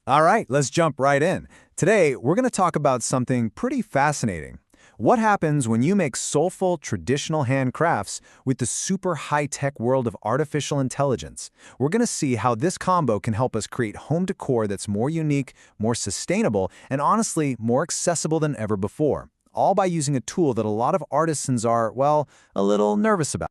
All right, let's jump right in. Today, we're going to talk about something pretty fascinating. What happens when you make soulful, traditional handcrafts with the super high-tech world of artificial intelligence? We're going to see how this combo can help us create home decor that's more unique, more sustainable, and honestly, more accessible than ever before, all by using a tool that a lot of artisans are, well, a little nervous about.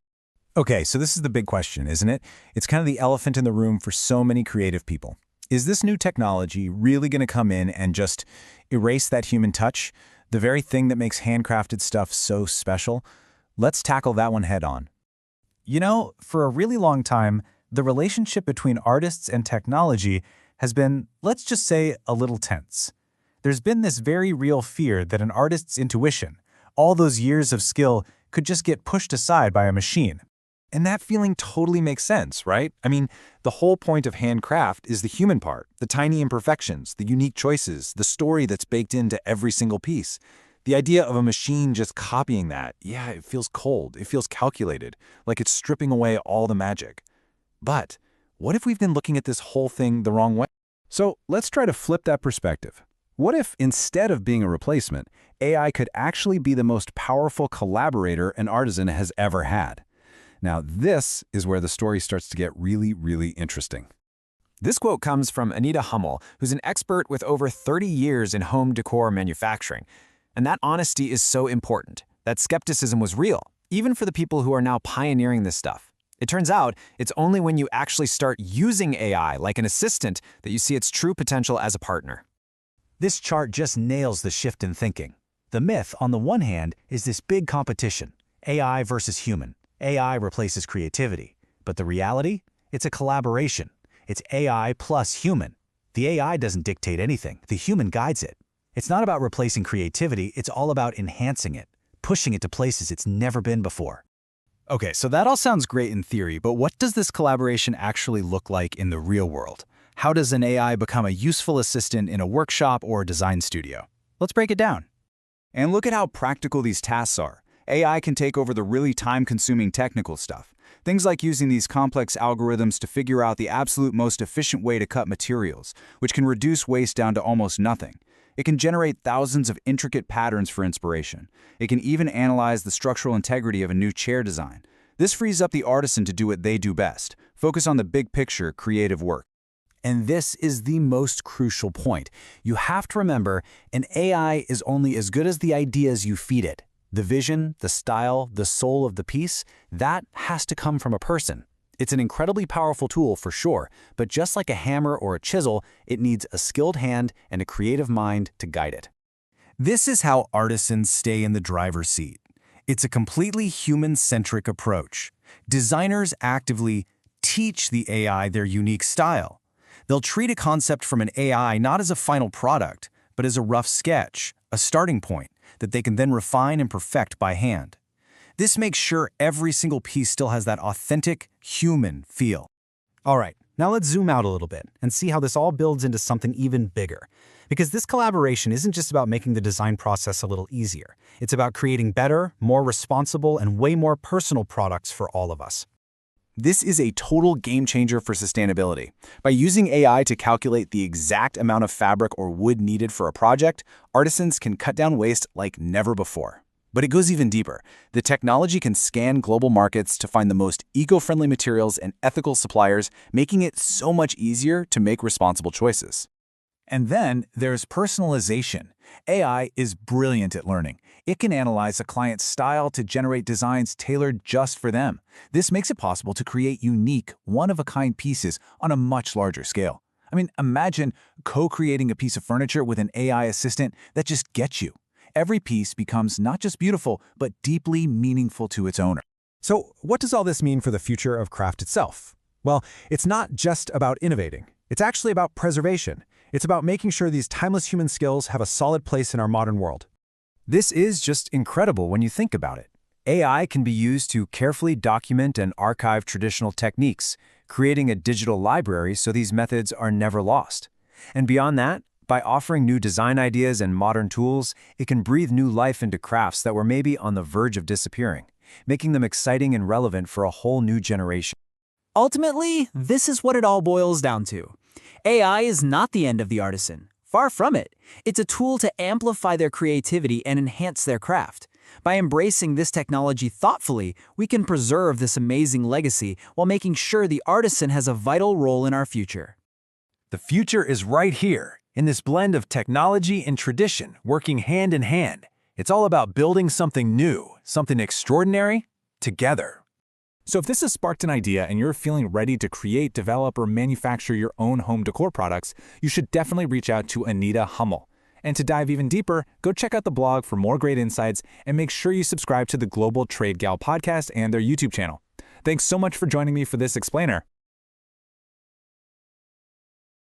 Okay, so this is the big question, isn't it? It's kind of the elephant in the room for so many creative people. Is this new technology really going to come in and just erase that human touch, the very thing that makes handcrafted stuff so special? Let's tackle that one head on. You know, for a really long time, the relationship between artists and technology has been, let's just say, a little tense. There's been this very real fear that an artist's intuition, all those years of skill, could just get pushed aside by a machine. And that feeling totally makes sense, right? I mean, the whole point of handcraft is the human part, the tiny imperfections, the unique choices, the story that's baked into every single piece. The idea of a machine just copying that, yeah, it feels cold, it feels calculated, like it's stripping away all the magic. But what if we've been looking at this whole thing the wrong way? So let's try to flip that perspective. What if, instead of being a replacement, AI could actually be the most powerful collaborator an artisan has ever had? Now, this is where the story starts to get really, really interesting. This quote comes from Anita Hummel, who's an expert with over 30 years in home decor manufacturing. And that honesty is so important. That skepticism was real, even for the people who are now pioneering this stuff. It turns out it's only when you actually start using AI like an assistant that you see its true potential as a partner. This chart just nails the shift in thinking. The myth, on the one hand, is this big competition, AI versus human. AI replaces creativity, but the reality? It's a collaboration. It's AI plus human. The AI doesn't dictate anything. The human guides it. It's not about replacing creativity. It's all about enhancing it, pushing it to places it's never been before. Okay, so that all sounds great in theory, but what does this collaboration actually look like in the real world? How does an AI become a useful assistant in a workshop or a design studio? Let's break it down. And look at how practical these tasks are. AI can take over the really time-consuming technical stuff. Things like using these complex algorithms to figure out the absolute most efficient way to cut materials, which can reduce waste down to almost nothing. It can generate thousands of intricate patterns for inspiration. It can even analyze the structural integrity of a new chair design. This frees up the artisan to do what they do best, focus on the big picture, creative work. And this is the most crucial point. You have to remember, an AI is only as good as the ideas you feed it. The vision, the style, the soul of the piece, that has to come from a person. It's an incredibly powerful tool for sure, but just like a hammer or a chisel, it needs a skilled hand and a creative mind to guide it. This is how artisans stay in the driver's seat. It's a completely human-centric approach. Designers actively teach the AI their unique style. They'll treat a concept from an AI not as a final product, but as a rough sketch, a starting point that they can then refine and perfect by hand. This makes sure every single piece still has that authentic, human feel. All right, now let's zoom out a little bit and see how this all builds into something even bigger. Because this collaboration isn't just about making the design process a little easier. It's about creating better, more responsible, and way more personal products for all of us. This is a total game changer for sustainability. By using AI to calculate the exact amount of fabric or wood needed for a project, artisans can cut down waste like never before. But it goes even deeper. The technology can scan global markets to find the most eco-friendly materials and ethical suppliers, making it so much easier to make responsible choices. And then there's personalization. AI is brilliant at learning. It can analyze a client's style to generate designs tailored just for them. This makes it possible to create unique, one-of-a-kind pieces on a much larger scale. I mean, imagine co-creating a piece of furniture with an AI assistant that just gets you. Every piece becomes not just beautiful, but deeply meaningful to its owner. So what does all this mean for the future of craft itself? Well, it's not just about innovating. It's actually about preservation. It's about making sure these timeless human skills have a solid place in our modern world. This is just incredible when you think about it. AI can be used to carefully document and archive traditional techniques, creating a digital library so these methods are never lost. And beyond that, by offering new design ideas and modern tools, it can breathe new life into crafts that were maybe on the verge of disappearing, making them exciting and relevant for a whole new generation. Ultimately, this is what it all boils down to. AI is not the end of the artisan. Far from it. It's a tool to amplify their creativity and enhance their craft. By embracing this technology thoughtfully, we can preserve this amazing legacy while making sure the artisan has a vital role in our future. The future is right here, in this blend of technology and tradition working hand in hand. It's all about building something new, something extraordinary, together. So if this has sparked an idea and you're feeling ready to create, develop, or manufacture your own home decor products, you should definitely reach out to Anita Hummel. And to dive even deeper, go check out the blog for more great insights and make sure you subscribe to the Global Trade Gal podcast and their YouTube channel. Thanks so much for joining me for this explainer.